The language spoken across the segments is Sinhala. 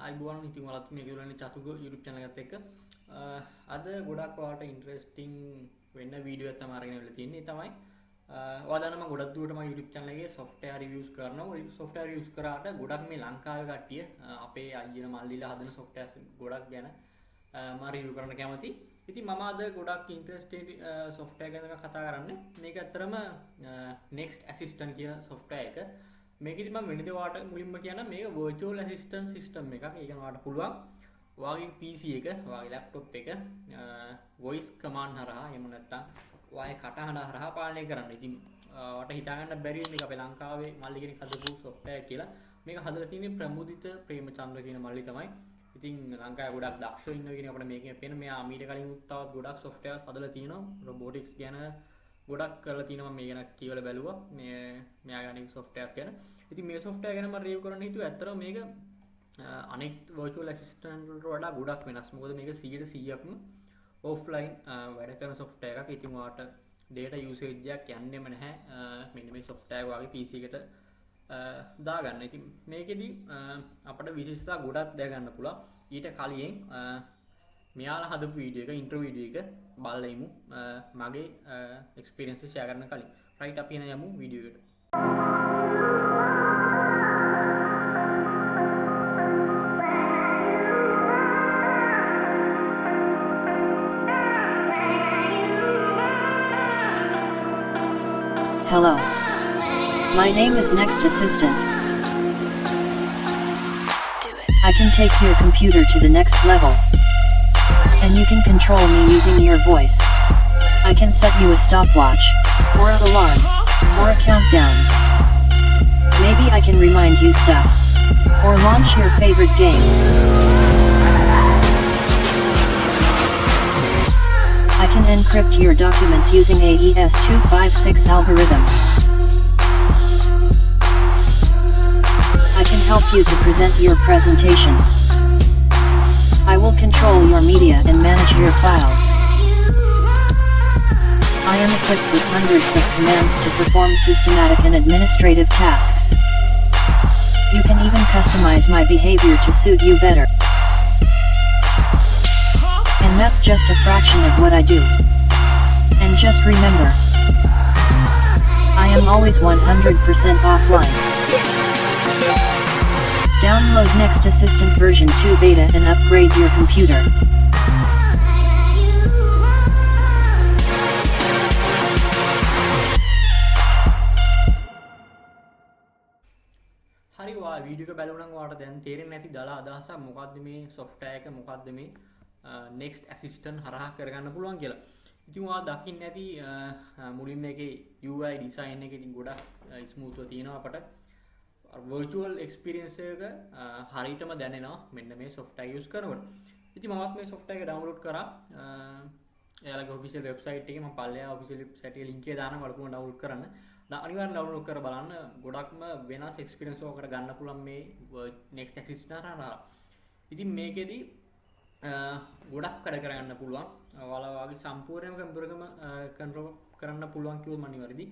අයිබෝන් ඉතින් ඔයාලත් මේ ගිරන්නේ චතුක YouTube channel එකත් එක්ක අද ගොඩක් ඔයාලට ඉන්ටරෙස්ටිං වෙන්න වීඩියෝ එකක් තමයි අරගෙන ඉවිල්ලා තියෙන්නේ. ඒ තමයි ඔයාලා දන්නා මම ගොඩක් දුරට මම YouTube channel එකේ software reviews කරනවා. software reviews කරාට ගොඩක් මේ ලංකාවේ කට්ටිය අපේ අයියන මල්ලිලා හදන software ගොඩක් ගැන මම review කරන්න කැමතියි. ඉතින් මම අද ගොඩක් ඉන්ටරෙස්ටිං software ගැන කතා කරන්නේ. මේක ඇත්තටම next assistant කියන software එක. මේකෙදි මම වෙනද වාට මුලින්ම කියන්න මේක virtual assistant system එකක්. ඒක ඔයාලට පුළුවන් ඔයාගේ PC එක, ඔයාගේ laptop එක voice command හරහා එහෙම නැත්නම් ඔයාගේ කටහඬ හරහා පාලනය කරන්න. ඉතින් ඔයාලට හිතා ගන්න බැරි මේක අපේ ලංකාවේ මල්ලි කෙනෙක් හදපු software කියලා. මේක හදලා තියෙන්නේ ප්‍රමුදිත ප්‍රේමචන්ද්‍ර කියන මල්ලි තමයි. ඉතින් ලංකාවේ ගොඩක් දක්ෂ ඉන්නවා කියන අපිට මේකෙන් පේන මෙයා මීට කලින් තවත් ගොඩක් softwares හදලා තියෙනවා. robotics ගැන ගොඩක් කරලා තිනවා මේ ගැන කියවලා බැලුවා මේ මෙයා ගන්න softwares ගැන. ඉතින් මේ software ගැන මම review කරන්න හිතුවා. ඇත්තටම මේක අනෙක් virtual assistant වලට වඩා ගොඩක් වෙනස්. මොකද මේක 100%ක්ම offline වැඩ කරන software එකක්. ඉතින් ඔයාලට data usage එකක් යන්නෙම නැහැ. මෙන්න මේ software ඔයාගේ PC එකට දාගන්න. ඉතින් මේකෙදි අපිට විශේෂතා ගොඩක් දැක ගන්න පුළුවන්. ඊට කලින් මෙයාලා හදපු වීඩියෝ එක ඉන්ට්‍රෝ වීඩියෝ එක බලලා ඉමු. මගේ එක්ස්පීරියන්ස් එක ෂෙයා කරන්න කලින්. රයිට් අපි එන යමු වීඩියෝ එකට. Hello. My name is Next Assistant. I can take your computer to the next level. And you can control me using your voice. I can set you a stopwatch, or an alarm, or a countdown. Maybe I can remind you stuff, or launch your favorite game. I can encrypt your documents using AES 256 algorithm. I can help you to present your presentation. I will control your media and manage your files. I am equipped with hundreds of commands to perform systematic and administrative tasks. You can even customize my behavior to suit you better. And that's just a fraction of what I do. And just remember, I am always 100% offline. Download Next Assistant version 2 beta and upgrade your computer. හරි ඔයා වීඩියෝ එක බලුවා නම් ඔයාලට දැන් තේරෙන්නේ නැති දල අදහසක් මොකද්ද මේ software එක මොකද්ද මේ next assistant හරහා කරගන්න පුළුවන් කියලා. ඉතින් ඔයා දකින්න ඇති මුලින්ම මේකේ UI design එක ඉතින් ගොඩක් smoothව තියෙනවා අපට. virtual experience එක හරියටම දැනෙනවා මෙන්න මේ software use කරනකොට. ඉතින් මමත් මේ software එක download කරා. එයාලගේ official website එකේ මම පල්ලෙහා official website එකේ link එක දානවා ඔයාලා කොහොමද download කරන්න. අනිවාර්යෙන් download කර බලන්න. ගොඩක්ම වෙනස් experience එකකට ගන්න පුළුවන් මේ next assistant හරහා. ඉතින් මේකෙදි ගොඩක් වැඩ කරගන්න පුළුවන්. ඔයාලා වගේ සම්පූර්ණයෙන්ම කම්පියුටර් එකම control කරන්න පුළුවන් කිව්වොත් මම නිවැරදි.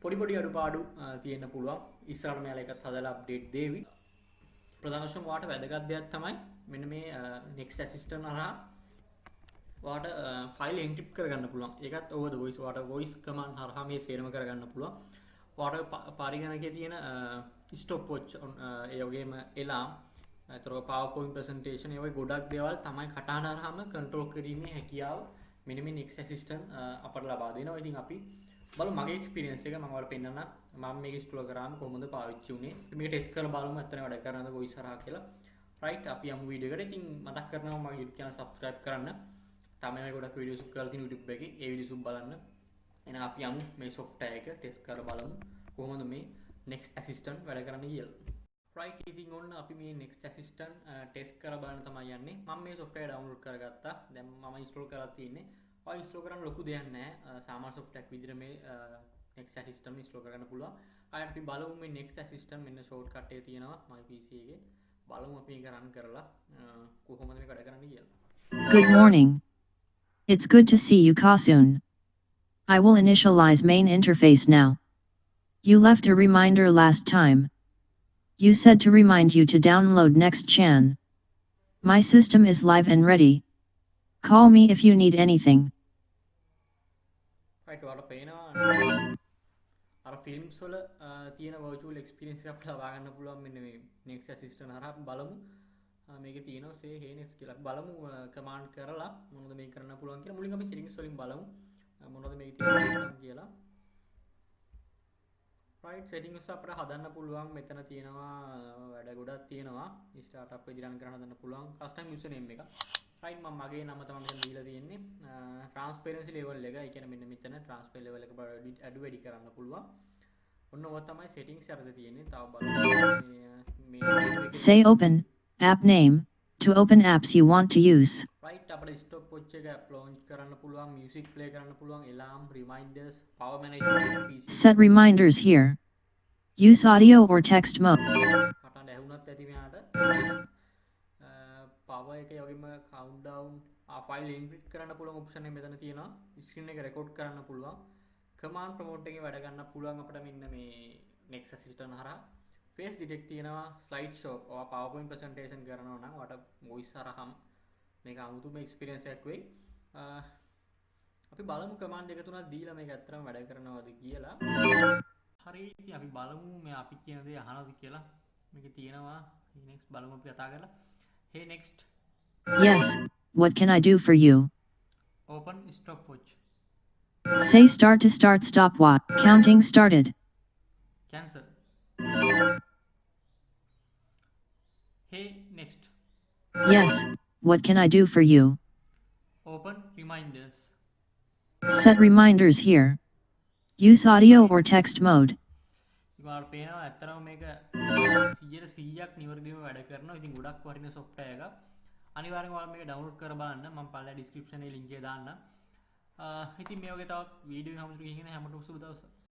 පොඩි අඩුපාඩු තියෙන්න පුළුවන්. ඉස්සරහට මෙයාලා එකත් හදලා අප්ඩේට් දෙවි. ප්‍රධාන වශයෙන් ඔයාලට වැදගත් දෙයක් තමයි මෙන්න මේ next assistant හරහා ඔයාලට ෆයිල් එන්ක්‍රිප්ට් කරගන්න පුළුවන්. ඒකත් over the voice ඔයාලට voice command හරහා මේ සේරම කරගන්න පුළුවන්. ඔයාලට පරිගණකයේ තියෙන stopwatch ඒ වගේම alarm අතර PowerPoint presentation ඒ වගේ ගොඩක් දේවල් තමයි කටහඬ හරහාම control කිරීමේ හැකියාව මෙන්න මේ next assistant අපට ලබා දෙනවා. ඉතින් අපි බලමු මගේ experience එක මම ඔයාලට පෙන්නන්න. මම මේක install කරාම කොහොමද පාවිච්චි වුනේ. මේක test කරලා බලමු ඇත්තටම වැඩ කරනවද voice හරහා කියලා. right අපි යමු වීඩියෝ එකට. ඉතින් මතක් කරනවා මගේ YouTube channel subscribe කරන්න. තමයි මේ ගොඩක් වීඩියෝස් කරලා තියෙන YouTube එකේ. ඒ වීඩියෝස් බලන්න. එහෙනම් අපි යමු මේ software එක test කරලා බලමු කොහොමද මේ next assistant වැඩ කරන්නේ කියලා. right ඉතින් ඔන්න අපි මේ next assistant test කරලා බලන්න තමයි යන්නේ. මම මේ software download කරගත්තා. දැන් මම install කරලා තියෙන්නේ. ඔය install කරන්න ලොකු දෙයක් නැහැ. සාමාන්‍ය software විදිහට මේ next assistant install කරගන්න පුළුවන්. ආයෙත් අපි බලමු මේ next assistant මෙන්න shortcut එක තියෙනවා my PC එකේ. බලමු අපි මේක run කරලා කොහොමද මේක වැඩ කරන්නේ කියලා. Good morning. It's good to see you, Kasun. I will initialize main interface now. You left a reminder last time. You said to remind you to download Next Chan. My system is live and ready. Call me if you need anything. right ඔයාලට පේනවා අර ෆිල්ම්ස් වල තියෙන virtual experience එක අපිට ලබා ගන්න පුළුවන් මෙන්න මේ next assistant හරහා අපි බලමු මේකේ තියෙනවා say hey next කියලා අපි බලමු command කරලා මොනවද මේක කරන්න පුළුවන් කියලා මුලින් අපි settings වලින් බලමු මොනවද මේකේ තියෙන කියලා right settings අපිට හදන්න පුළුවන් මෙතන තියෙනවා වැඩ ගොඩක් තියෙනවා startup එක ඉදිරියට කරන්න හදන්න පුළුවන් custom username එක right මම මගේ නම තමයි මෙතන දීලා තියෙන්නේ transparency level එක ඒ කියන්නේ මෙන්න මෙතන transparency level එක අඩු වැඩි කරන්න පුළුවන් ඔන්න ඔය තමයි settings එකද තියෙන්නේ තව බලන්න Say open app name to open apps you want to use. right අපිට stopwatch එක app launch කරන්න පුළුවන් music play කරන්න පුළුවන් alarm reminders power management PC Set reminders here. Use audio or text mode. කටහඬ ඇහුණත් ඇති මෙයාට power එකේ වගේම countdown file encrypt කරන්න පුළුවන් option එක මෙතන තියෙනවා screen එක record කරන්න පුළුවන් command promote එකේ වැඩ ගන්න පුළුවන් අපිට මෙන්න මේ next assistant හරහා face detect තියෙනවා slide show ඔයා powerpoint presentation කරනවා නම් ඔයාට voice හරහාම මේක අමුතුම experience එකක් වෙයි අපි බලමු command එක තුනක් දීලා මේක ඇත්තටම වැඩ කරනවද කියලා හරි ඉතින් අපි බලමු මේ අපි කියන දේ අහනවද කියලා මේකේ තියෙනවා next බලමු අපි කතා කරලා hey next Yes, what can I do for you? open stopwatch Say start to start stopwatch. Counting started. cancel hey next Yes, what can I do for you? open reminders Set reminders here. Use audio or text mode. ඉතින් පේනවා ඇත්තටම මේක 100%ක් නිවැරදිව වැඩ කරනවා. ඉතින් ගොඩක් වටින software එකක්. අනිවාර්යෙන්ම ඔයාලා මේක download කර බලන්න. මම පල්ලා description එකේ link එක දාන්න. ඉතින් මේ වගේ තවත් වීඩියෝ එකක් හැමෝටම සුබ දවසක්.